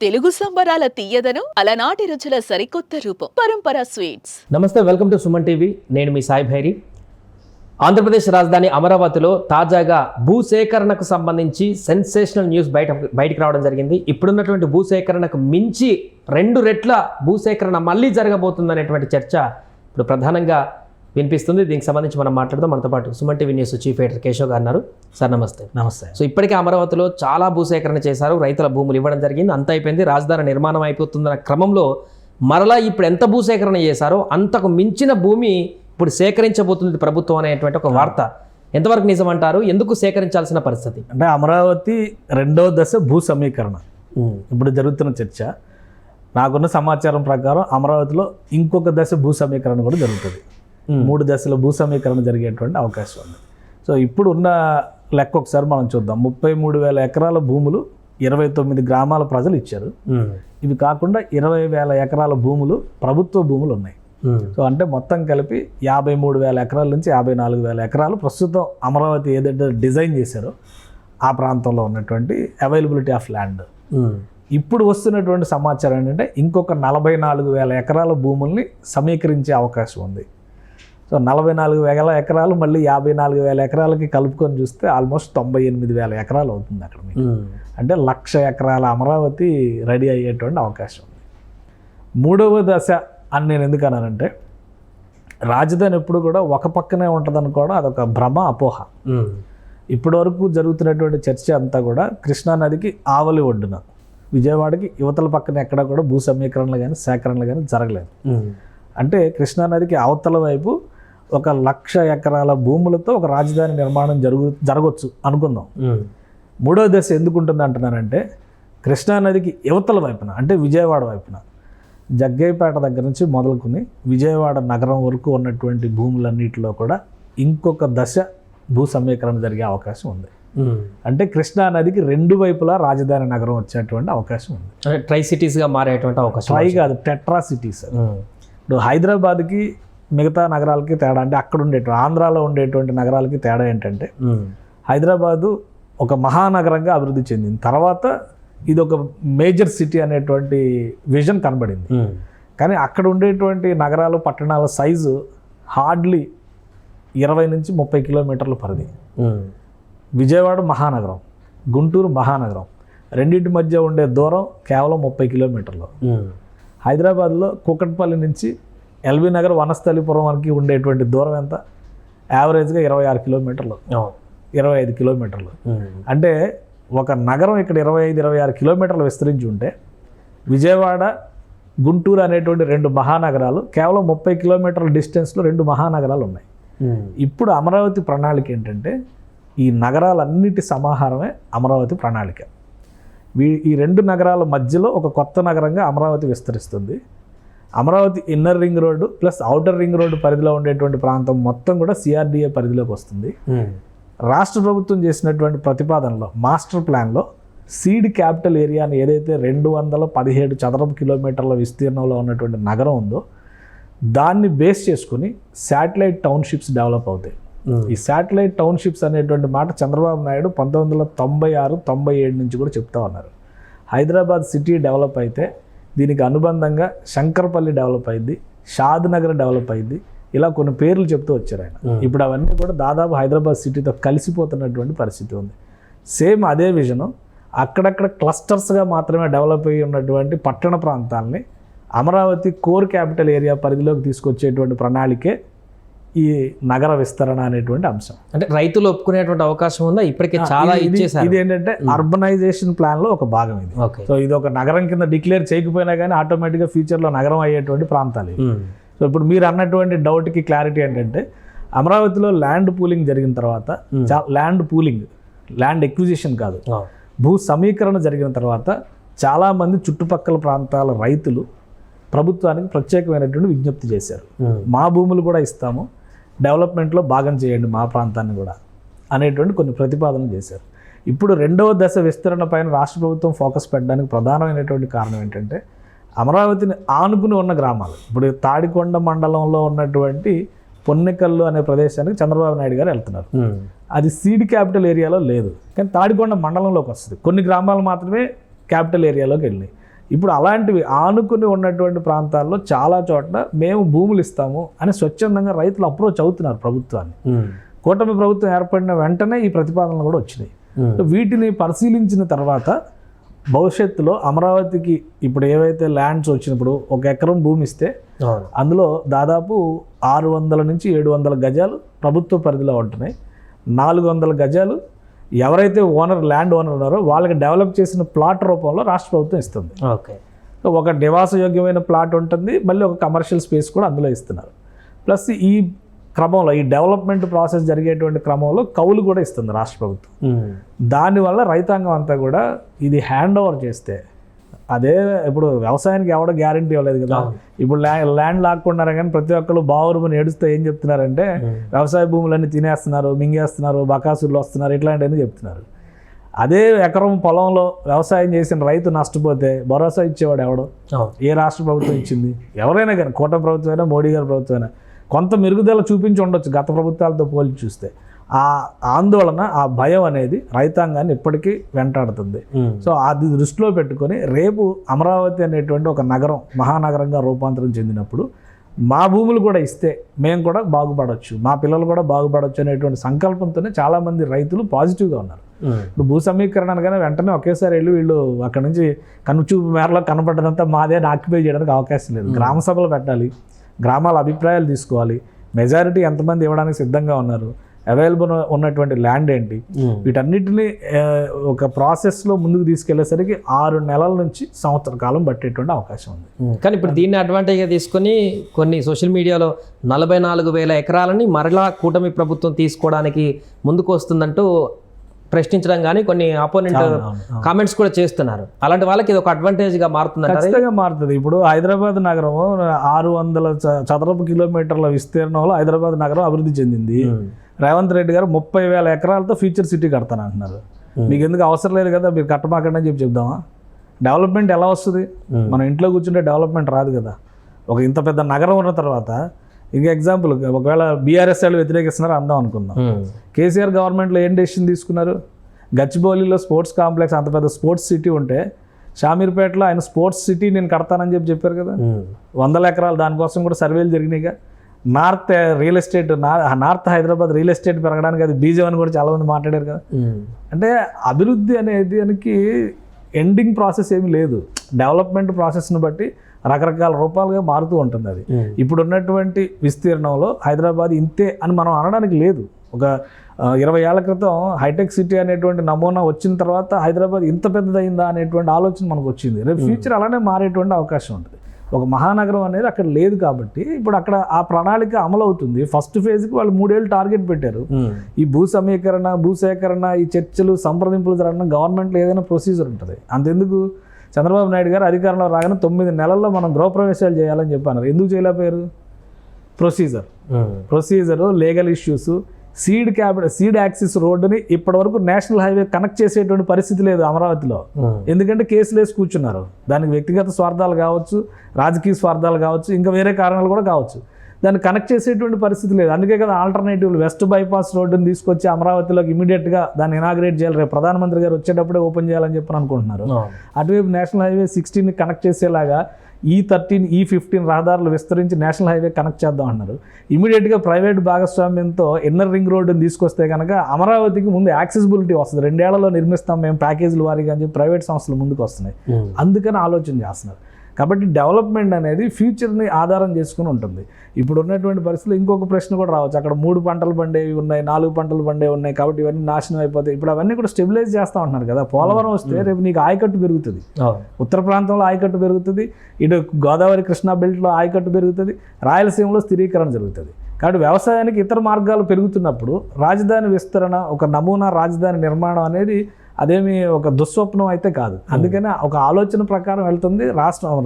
తెలుగు సంబరాల తీయదను అలనాటి రుచుల సరికొత్త రూపం పరంపర స్వీట్స్. నమస్తే, వెల్కమ్ టు సుమన్ టీవీ. నేను మీ సాయి భైరి. ఆంధ్రప్రదేశ్ రాజధాని అమరావతిలో తాజాగా భూసేకరణకు సంబంధించి సెన్సేషనల్ న్యూస్ బయటికి రావడం జరిగింది. ఇప్పుడున్నటువంటి భూసేకరణకు మించి 2 రెట్ల భూసేకరణ మళ్ళీ జరగబోతుందనేటువంటి చర్చ ఇప్పుడు ప్రధానంగా వినిపిస్తుంది. దీనికి సంబంధించి మనం మాట్లాడదాం. మనతో పాటు Suman TV news chief editor Keshav గారు ఉన్నారు. సార్ నమస్తే. నమస్తే. సో ఇప్పటికే అమరావతిలో చాలా భూసేకరణ చేశారు, రైతుల భూములు ఇవ్వడం జరిగింది, అంత అయిపోయింది, రాజధాని నిర్మాణం అయిపోతుందన్న క్రమంలో మరలా ఇప్పుడు ఎంత భూసేకరణ చేశారో అంతకు మించిన భూమి ఇప్పుడు సేకరించబోతుంది ప్రభుత్వం అనేటువంటి ఒక వార్త ఎంతవరకు నిజమంటారు? ఎందుకు సేకరించాల్సిన పరిస్థితి? అంటే అమరావతి 2వ దశ భూ సమీకరణ ఇప్పుడు జరుగుతున్న చర్చ. నాకున్న సమాచారం ప్రకారం అమరావతిలో ఇంకొక దశ భూ సమీకరణ కూడా జరుగుతుంది. 3 దశల భూ సమీకరణ జరిగేటువంటి అవకాశం ఉంది. సో ఇప్పుడు ఉన్న లెక్క ఒకసారి మనం చూద్దాం. 33,000 ఎకరాల భూములు 29 గ్రామాల ప్రజలు ఇచ్చారు. ఇవి కాకుండా 20,000 ఎకరాల భూములు ప్రభుత్వ భూములు ఉన్నాయి. సో అంటే మొత్తం కలిపి 53,000 ఎకరాల నుంచి 54,000 ఎకరాలు ప్రస్తుతం అమరావతి ఏదైతే డిజైన్ చేశారో ఆ ప్రాంతంలో ఉన్నటువంటి అవైలబిలిటీ ఆఫ్ ల్యాండ్. ఇప్పుడు వస్తున్నటువంటి సమాచారం ఏంటంటే ఇంకొక 44,000 ఎకరాల భూముల్ని సమీకరించే అవకాశం ఉంది. సో 44,000 ఎకరాలు మళ్ళీ 54,000 ఎకరాలకి కలుపుకొని చూస్తే ఆల్మోస్ట్ 98,000 ఎకరాలు అవుతుంది అక్కడ మీకు. అంటే 1,00,000 ఎకరాల అమరావతి రెడీ అయ్యేటువంటి అవకాశం ఉంది. 3వ దశ అని నేను ఎందుకు అన్నానంటే రాజధాని ఎప్పుడు కూడా ఒక పక్కనే ఉంటుంది అనుకోవడం అదొక భ్రమ, అపోహ. ఇప్పటి వరకు జరుగుతున్నటువంటి చర్చ అంతా కూడా కృష్ణానదికి ఆవలి ఒడ్డున విజయవాడకి యువతల పక్కన ఎక్కడ కూడా భూ సమీకరణలు కానీ సేకరణలు కానీ జరగలేదు. అంటే కృష్ణానదికి అవతల వైపు 1,00,000 ఎకరాల భూములతో ఒక రాజధాని నిర్మాణం జరగవచ్చు అనుకుందాం. 3వ దశ ఎందుకు ఉంటుంది అంటున్నానంటే కృష్ణానదికి యువతల వైపున అంటే విజయవాడ వైపున జగ్గయ్యపేట దగ్గర నుంచి మొదలుకొని విజయవాడ నగరం వరకు ఉన్నటువంటి భూములన్నిటిలో కూడా ఇంకొక దశ భూ సమీకరణ జరిగే అవకాశం ఉంది. అంటే కృష్ణానదికి 2 వైపులా రాజధాని నగరం వచ్చేటువంటి అవకాశం ఉంది. అంటే ట్రై సిటీస్గా మారేటువంటి అవకాశం. ట్రై కాదు, టెట్రా సిటీస్. ఇప్పుడు హైదరాబాద్కి మిగతా నగరాలకి తేడా అంటే అక్కడ ఆంధ్రాలో ఉండేటువంటి నగరాలకి తేడా ఏంటంటే హైదరాబాదు ఒక మహానగరంగా అభివృద్ధి చెందింది. తర్వాత ఇది ఒక మేజర్ సిటీ అనేటువంటి విజన్ కనబడింది. కానీ అక్కడ ఉండేటువంటి నగరాలు పట్టణాల సైజు హార్డ్లీ 20 నుంచి 30 కిలోమీటర్ల పరిధి. విజయవాడ మహానగరం, గుంటూరు మహానగరం, రెండింటి మధ్య ఉండే దూరం కేవలం 30 కిలోమీటర్లు. హైదరాబాద్లో కూకట్పల్లి నుంచి ఎల్బీ నగర్, వనస్థలిపురం వరకు ఉండేటువంటి దూరం ఎంత? యావరేజ్గా 26 కిలోమీటర్లు, 25 కిలోమీటర్లు. అంటే ఒక నగరం ఇక్కడ 25-26 కిలోమీటర్లు విస్తరించి ఉంటే విజయవాడ, గుంటూరు అనేటువంటి 2 మహానగరాలు కేవలం 30 కిలోమీటర్ల డిస్టెన్స్లో 2 మహానగరాలు ఉన్నాయి. ఇప్పుడు అమరావతి ప్రణాళిక ఏంటంటే ఈ నగరాలన్నిటి సమాహారమే అమరావతి ప్రణాళిక. ఈ 2 నగరాల మధ్యలో ఒక కొత్త నగరంగా అమరావతి విస్తరిస్తుంది. Amaravati inner ring road plus outer ring road పరిధిలో ఉండేటువంటి ప్రాంతం మొత్తం కూడా సిఆర్డిఏ పరిధిలోకి వస్తుంది. రాష్ట్ర ప్రభుత్వం చేసినటువంటి ప్రతిపాదనలో మాస్టర్ ప్లాన్లో సీడ్ క్యాపిటల్ ఏరియాని ఏదైతే 217 చదరపు కిలోమీటర్ల విస్తీర్ణంలో ఉన్నటువంటి నగరం ఉందో దాన్ని బేస్ చేసుకుని శాటిలైట్ టౌన్షిప్స్ డెవలప్ అవుతాయి. ఈ శాటిలైట్ టౌన్షిప్స్ అనేటువంటి మాట చంద్రబాబు నాయుడు 1996-97 నుంచి కూడా చెప్తా ఉన్నారు. హైదరాబాద్ సిటీ డెవలప్ అయితే దీనికి అనుబంధంగా శంకర్పల్లి డెవలప్ అయింది, షాద్ నగర్ డెవలప్ అయింది, ఇలా కొన్ని పేర్లు చెప్తూ వచ్చారు ఆయన. ఇప్పుడు అవన్నీ కూడా దాదాపు హైదరాబాద్ సిటీతో కలిసిపోతున్నటువంటి పరిస్థితి ఉంది. సేమ్ అదే విజను అక్కడక్కడ క్లస్టర్స్గా మాత్రమే డెవలప్ అయ్యి ఉన్నటువంటి పట్టణ ప్రాంతాలని అమరావతి కోర్ క్యాపిటల్ ఏరియా పరిధిలోకి తీసుకొచ్చేటువంటి ప్రణాళికే ఈ నగర విస్తరణ అనేటువంటి అంశం. అంటే రైతులు ఒప్పుకునేటువంటి అవకాశం ఉందా? ఇప్పటికే చాలా ఇచ్చేసారు. ఇది ఏంటంటే అర్బనైజేషన్ ప్లాన్ లో ఒక భాగం ఇది. సో ఇది ఒక నగరం కింద డిక్లేర్ చేయకపోయినా కానీ ఆటోమేటిక్గా ఫ్యూచర్లో నగరం అయ్యేటువంటి ప్రాంతాలు. సో ఇప్పుడు మీరు అన్నటువంటి డౌట్కి క్లారిటీ ఏంటంటే అమరావతిలో ల్యాండ్ పూలింగ్ జరిగిన తర్వాత ల్యాండ్ ఎక్విజిషన్ కాదు, భూ సమీకరణ జరిగిన తర్వాత చాలామంది చుట్టుపక్కల ప్రాంతాల రైతులు ప్రభుత్వానికి ప్రత్యేకమైనటువంటి విజ్ఞప్తి చేశారు. మా భూములు కూడా ఇస్తాము, డెవలప్మెంట్లో భాగం చేయండి మా ప్రాంతాన్ని కూడా అనేటువంటి కొన్ని ప్రతిపాదనలు చేశారు. ఇప్పుడు 2వ దశ విస్తరణ పైన రాష్ట్ర ప్రభుత్వం ఫోకస్ పెట్టడానికి ప్రధానమైనటువంటి కారణం ఏంటంటే అమరావతిని ఆనుకుని ఉన్న గ్రామాలు. ఇప్పుడు తాడికొండ మండలంలో ఉన్నటువంటి పొన్నెకల్లు అనే ప్రదేశానికి చంద్రబాబు నాయుడు గారు వెళ్తున్నారు. అది సీడ్ క్యాపిటల్ ఏరియాలో లేదు, కానీ తాడికొండ మండలంలోకి వస్తుంది. కొన్ని గ్రామాలు మాత్రమే క్యాపిటల్ ఏరియాలోకి వెళ్ళినాయి. ఇప్పుడు అలాంటివి ఆనుకుని ఉన్నటువంటి ప్రాంతాల్లో చాలా చోట్ల మేము భూములు ఇస్తాము అని స్వచ్ఛందంగా రైతులు అప్రోచ్ అవుతున్నారు ప్రభుత్వాన్ని. కూటమి ప్రభుత్వం ఏర్పడిన వెంటనే ఈ ప్రతిపాదనలు కూడా వచ్చినాయి. వీటిని పరిశీలించిన తర్వాత భవిష్యత్తులో అమరావతికి ఇప్పుడు ఏవైతే ల్యాండ్స్ వచ్చినప్పుడు 1 ఎకరం భూమి ఇస్తే అందులో దాదాపు 600 నుంచి 700 గజాలు ప్రభుత్వ పరిధిలో ఉంటున్నాయి. 400 గజాలు ఎవరైతే ల్యాండ్ ఓనర్ ఉన్నారో వాళ్ళకి డెవలప్ చేసిన ప్లాట్ రూపంలో రాష్ట్ర ప్రభుత్వం ఇస్తుంది. ఓకే. ఒక నివాసయోగ్యమైన ప్లాట్ ఉంటుంది, మళ్ళీ ఒక కమర్షియల్ స్పేస్ కూడా అందులో ఇస్తున్నారు. ప్లస్ ఈ క్రమంలో ఈ డెవలప్మెంట్ ప్రాసెస్ జరిగేటువంటి క్రమంలో కౌలు కూడా ఇస్తుంది రాష్ట్ర ప్రభుత్వం. దానివల్ల రైతాంగం అంతా కూడా ఇది హ్యాండ్ ఓవర్ చేస్తే అదే ఇప్పుడు వ్యవసాయానికి ఎవడో గ్యారంటీ ఇవ్వలేదు కదా. ఇప్పుడు ల్యాండ్ లాక్కున్నారు కానీ ప్రతి ఒక్కరు బావురుమని ఏడుస్తే ఏం చెప్తున్నారంటే వ్యవసాయ భూములన్నీ తినేస్తున్నారు, మింగేస్తున్నారు, బకాసులు వస్తున్నారు, ఇట్లాంటివన్నీ చెప్తున్నారు. అదే ఎకరం పొలంలో వ్యవసాయం చేసిన రైతు నష్టపోతే భరోసా ఇచ్చేవాడు ఎవడో? ఏ రాష్ట్ర ప్రభుత్వం ఇచ్చింది? ఎవరైనా కానీ కూటమి ప్రభుత్వం అయినా మోడీ గారి ప్రభుత్వం అయినా కొంత మెరుగుదల చూపించి ఉండొచ్చు గత ప్రభుత్వాలతో పోల్చి చూస్తే. ఆ ఆందోళన, ఆ భయం అనేది రైతాంగాన్ని ఇప్పటికీ వెంటాడుతుంది. సో అది దృష్టిలో పెట్టుకొని రేపు అమరావతి అనేటువంటి ఒక నగరం మహానగరంగా రూపాంతరం చెందినప్పుడు మా భూములు కూడా ఇస్తే మేము కూడా బాగుపడవచ్చు, మా పిల్లలు కూడా బాగుపడవచ్చు అనేటువంటి సంకల్పంతోనే చాలామంది రైతులు పాజిటివ్గా ఉన్నారు. ఇప్పుడు భూ సమీకరణ అనగానే వెంటనే ఒకేసారి వెళ్ళి వీళ్ళు అక్కడ నుంచి కనుచూపు మేరలో కనపడ్డదంతా మాదే ఆక్యుపై చేయడానికి అవకాశం లేదు. గ్రామ సభలు పెట్టాలి, గ్రామాల అభిప్రాయాలు తీసుకోవాలి, మెజారిటీ ఎంతమంది ఇవ్వడానికి సిద్ధంగా ఉన్నారు, అవైలబుల్ ఉన్నటువంటి ల్యాండ్ ఏంటి, వీటన్నిటిని ఒక ప్రాసెస్లో ముందుకు తీసుకెళ్లేసరికి 6 నెలల నుంచి సంవత్సర కాలం పట్టేటువంటి అవకాశం ఉంది. కానీ ఇప్పుడు దీన్ని అడ్వాంటేజ్గా తీసుకొని కొన్ని సోషల్ మీడియాలో 44,000 ఎకరాలని మరలా కూటమి ప్రభుత్వం తీసుకోవడానికి ముందుకు వస్తుందంటూ ప్రశ్నించడం కానీ కొన్ని ఆపోనెంట్ కామెంట్స్ కూడా చేస్తున్నారు. అలాంటి వాళ్ళకి ఇది ఒక అడ్వాంటేజ్గా మారుతుంది. ఖచ్చితంగా మారుతుంది. ఇప్పుడు హైదరాబాద్ నగరం 600 చదరపు కిలోమీటర్ల విస్తీర్ణంలో హైదరాబాద్ నగరం అభివృద్ధి చెందింది. రేవంత్ రెడ్డి గారు 30,000 ఎకరాలతో ఫ్యూచర్ సిటీ కడతాను అంటున్నారు. మీకు ఎందుకు అవసరం లేదు కదా, మీరు కట్టమాకండి అని చెప్దామా? డెవలప్మెంట్ ఎలా వస్తుంది? మనం ఇంట్లో కూర్చుంటే డెవలప్మెంట్ రాదు కదా. ఒక ఇంత పెద్ద నగరం ఉన్న తర్వాత ఇంకా ఎగ్జాంపుల్ ఒకవేళ బీఆర్ఎస్ వాళ్ళు వ్యతిరేకిస్తున్నారు అందాం అనుకుందాం. కేసీఆర్ గవర్నమెంట్లో ఏం డెసిషన్ తీసుకున్నారు? గచ్చిబౌలిలో స్పోర్ట్స్ కాంప్లెక్స్, అంత పెద్ద స్పోర్ట్స్ సిటీ ఉంటే షామీర్పేటలో ఆయన స్పోర్ట్స్ సిటీ నేను కడతానని చెప్పారు కదా. 100 ఎకరాలు దానికోసం కూడా సర్వేలు జరిగినాయిగా. North real estate, north Hyderabad real estate పెరగడానికి అది బీజం అని కూడా చాలామంది మాట్లాడారు కదా. అంటే అభివృద్ధి అనేది దానికి ఎండింగ్ ప్రాసెస్ ఏమీ లేదు. డెవలప్మెంట్ ప్రాసెస్ను బట్టి రకరకాల రూపాలుగా మారుతూ ఉంటుంది. అది ఇప్పుడు ఉన్నటువంటి విస్తీర్ణంలో హైదరాబాద్ ఇంతే అని మనం అనడానికి లేదు. ఒక 20 ఏళ్ల క్రితం హైటెక్ సిటీ అనేటువంటి నమూనా వచ్చిన తర్వాత హైదరాబాద్ ఇంత పెద్దదైందా అనేటువంటి ఆలోచన మనకు వచ్చింది. రేపు ఫ్యూచర్ అలానే మారేటువంటి అవకాశం ఉంటుంది. ఒక మహానగరం అనేది అక్కడ లేదు కాబట్టి ఇప్పుడు అక్కడ ఆ ప్రణాళిక అమలు అవుతుంది. ఫస్ట్ ఫేజ్కి వాళ్ళు 3 ఏళ్ళు టార్గెట్ పెట్టారు. ఈ భూ సమీకరణ, భూసేకరణ, ఈ చర్చలు, సంప్రదింపులు జరగడం గవర్నమెంట్లో ఏదైనా ప్రొసీజర్ ఉంటుంది. అంతెందుకు చంద్రబాబు నాయుడు గారు అధికారంలో రాగానే 9 నెలల్లో మనం గృహప్రవేశాలు చేయాలని చెప్పన్నారు. ఎందుకు చేయలేకపోయారు? Procedure, legal issues, seed axis రోడ్డుని ఇప్పటివరకు నేషనల్ హైవే కనెక్ట్ చేసేటువంటి పరిస్థితి లేదు అమరావతిలో. ఎందుకంటే కేసులు వేసి కూర్చున్నారు. దానికి వ్యక్తిగత స్వార్థాలు కావచ్చు, రాజకీయ స్వార్థాలు కావచ్చు, ఇంకా వేరే కారణాలు కూడా కావచ్చు. దాన్ని కనెక్ట్ చేసేటువంటి పరిస్థితి లేదు. అందుకే కదా ఆల్టర్నేటివ్లు వెస్ట్ బైపాస్ రోడ్డుని తీసుకొచ్చి అమరావతిలోకి ఇమీడియట్గా దాన్ని ఇనాగ్రేట్ చేయాలి, రేపు ప్రధానమంత్రి గారు వచ్చేటప్పుడే ఓపెన్ చేయాలని చెప్పి అనుకుంటున్నారు. అటువైపు నేషనల్ హైవే 16ని కనెక్ట్ చేసేలాగా E13, E15 రహదారులు విస్తరించి నేషనల్ హైవే కనెక్ట్ చేద్దాం అన్నారు. ఇమీడియట్గా ప్రైవేట్ భాగస్వామ్యంతో ఇన్నర్ రింగ్ రోడ్డుని తీసుకొస్తే కనుక అమరావతికి ముందు యాక్సెసిబిలిటీ వస్తుంది. 2 ఏళ్లలో నిర్మిస్తాం మేము ప్యాకేజీల వారీగా అని చెప్పి ప్రైవేట్ సంస్థలు ముందుకు వస్తున్నాయి. అందుకని ఆలోచన చేస్తున్నారు. కాబట్టి డెవలప్మెంట్ అనేది ఫ్యూచర్ని ఆధారం చేసుకుని ఉంటుంది. ఇప్పుడు ఉన్నటువంటి పరిస్థితుల్లో ఇంకొక ప్రశ్న కూడా రావచ్చు. అక్కడ 3 పంటలు పండేవి ఉన్నాయి, 4 పంటలు పండేవి ఉన్నాయి, కాబట్టి ఇవన్నీ నాశనం అయిపోతాయి. ఇప్పుడు అవన్నీ కూడా స్టెబిలైజ్ చేస్తూ ఉంటున్నారు కదా. పోలవరం వస్తే రేపు నీకు ఆయకట్టు పెరుగుతుంది, ఉత్తర ప్రాంతంలో ఆయకట్టు పెరుగుతుంది, ఇటు గోదావరి కృష్ణా బెల్ట్లో ఆయకట్టు పెరుగుతుంది, రాయలసీమలో స్థిరీకరణ జరుగుతుంది. కాబట్టి వ్యవసాయానికి ఇతర మార్గాలు పెరుగుతున్నప్పుడు రాజధాని విస్తరణ, ఒక నమూనా రాజధాని నిర్మాణం అనేది అదేమి ఒక దుస్వప్నం అయితే కాదు. అందుకని ఒక ఆలోచన ప్రకారం వెళ్తుంది.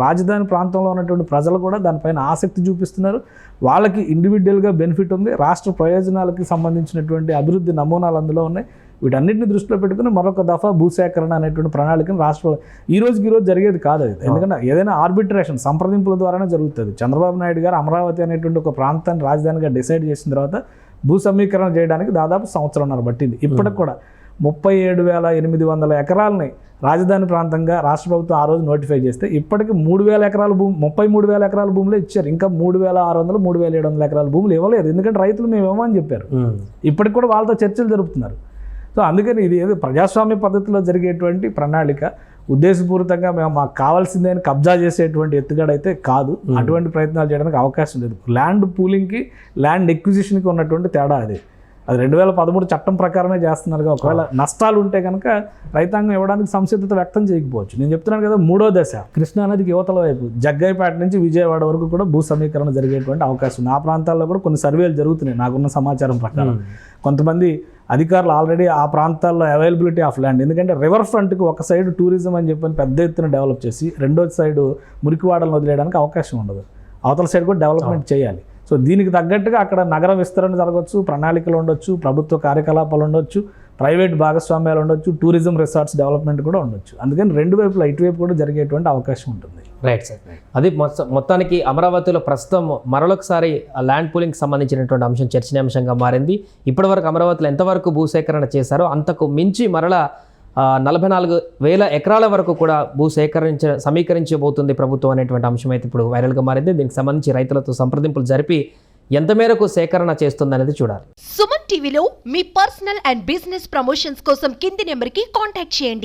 రాజధాని ప్రాంతంలో ఉన్నటువంటి ప్రజలు కూడా దానిపైన ఆసక్తి చూపిస్తున్నారు. వాళ్ళకి ఇండివిజువల్గా బెనిఫిట్ ఉంది. రాష్ట్ర ప్రయోజనాలకి సంబంధించినటువంటి అభివృద్ధి నమూనాలు అందులో ఉన్నాయి. వీటన్నిటిని దృష్టిలో పెట్టుకుని మరొక దఫా భూసేకరణ అనేటువంటి ప్రణాళికను ఈ రోజుకి జరిగేది కాదు అది. ఎందుకంటే ఏదైనా ఆర్బిట్రేషన్, సంప్రదింపుల ద్వారానే జరుగుతుంది. చంద్రబాబు నాయుడు గారు అమరావతి అనేటువంటి ఒక ప్రాంతాన్ని రాజధానిగా డిసైడ్ చేసిన తర్వాత భూ సమీకరణ చేయడానికి దాదాపు 1.5 సంవత్సరాలు పట్టింది. ఇప్పటికి కూడా 37,800 ఎకరాలని రాజధాని ప్రాంతంగా రాష్ట్ర ప్రభుత్వం ఆ రోజు నోటిఫై చేస్తే ఇప్పటికి 3,000 ఎకరాల భూమి 33,000 ఎకరాల భూములే ఇచ్చారు. ఇంకా 3,600 3,700 ఎకరాల భూములు ఇవ్వలేదు. ఎందుకంటే రైతులు మేము ఇవ్వమని చెప్పారు. ఇప్పటికి కూడా వాళ్ళతో చర్చలు జరుపుతున్నారు. సో అందుకని ఇది ఏదో ప్రజాస్వామ్య పద్ధతిలో జరిగేటువంటి ప్రణాళిక, ఉద్దేశపూరితంగా మేము మాకు కావాల్సిందే అని కబ్జా చేసేటువంటి ఎత్తుగడైతే కాదు. అటువంటి ప్రయత్నాలు చేయడానికి అవకాశం లేదు. ల్యాండ్ పూలింగ్కి ల్యాండ్ ఎక్విజిషన్కి ఉన్నటువంటి తేడా అది 2013 చట్టం ప్రకారమే చేస్తున్నారు. ఒకవేళ నష్టాలు ఉంటే కనుక రైతాంగం ఇవ్వడానికి సంసిద్ధత వ్యక్తం చేయకపోవచ్చు. నేను చెప్తున్నాను కదా, 3వ దశ కృష్ణానదికి యువతల వైపు జగ్గైపేట నుంచి విజయవాడ వరకు కూడా భూ సమీకరణ జరిగేటువంటి అవకాశం ఉంది. ఆ ప్రాంతాల్లో కూడా కొన్ని సర్వేలు జరుగుతున్నాయి నాకున్న సమాచారం ప్రకారం. కొంతమంది అధికారులు ఆల్రెడీ ఆ ప్రాంతాల్లో అవైలబిలిటీ ఆఫ్ ల్యాండ్, ఎందుకంటే రివర్ ఫ్రంట్కి ఒక సైడ్ టూరిజం అని చెప్పని పెద్ద ఎత్తున డెవలప్ చేసి రెండో సైడ్ మురికివాడలను వదిలేయడానికి అవకాశం ఉండదు. అవతల సైడ్ కూడా డెవలప్మెంట్ చేయాలి. సో దీనికి తగ్గట్టుగా అక్కడ నగర విస్తరణ జరగవచ్చు, ప్రణాళికలు ఉండొచ్చు, ప్రభుత్వ కార్యకలాపాలు ఉండొచ్చు, ప్రైవేట్ భాగస్వామ్యాలు ఉండొచ్చు, టూరిజం రిసార్ట్స్ డెవలప్మెంట్ కూడా ఉండొచ్చు. అందుకని రెండు వైపులా ఇటువైపు కూడా జరిగేటువంటి అవకాశం ఉంటుంది. Right sir. అది మొత్తానికి అమరావతిలో ప్రస్తుతం మరొకసారి ల్యాండ్ పూలింగ్కి సంబంధించినటువంటి అంశం చర్చనీయాంశంగా మారింది. ఇప్పటివరకు అమరావతిలో ఎంతవరకు భూసేకరణ చేశారో అంతకు మించి మరలా 44,000 ఎకరాల వరకు కూడా సమీకరించబోతుంది ప్రభుత్వం అనేటువంటి అంశం అయితే ఇప్పుడు వైరల్గా మారింది. దీనికి సంబంధించి రైతులతో సంప్రదింపులు జరిపి ఎంత మేరకు సేకరణ చేస్తుందనేది చూడాలి. సుమన్ టీవీలో మీ పర్సనల్ అండ్ బిజినెస్ ప్రమోషన్స్ కోసం కింది నెంబర్కి కాంటాక్ట్ చేయండి.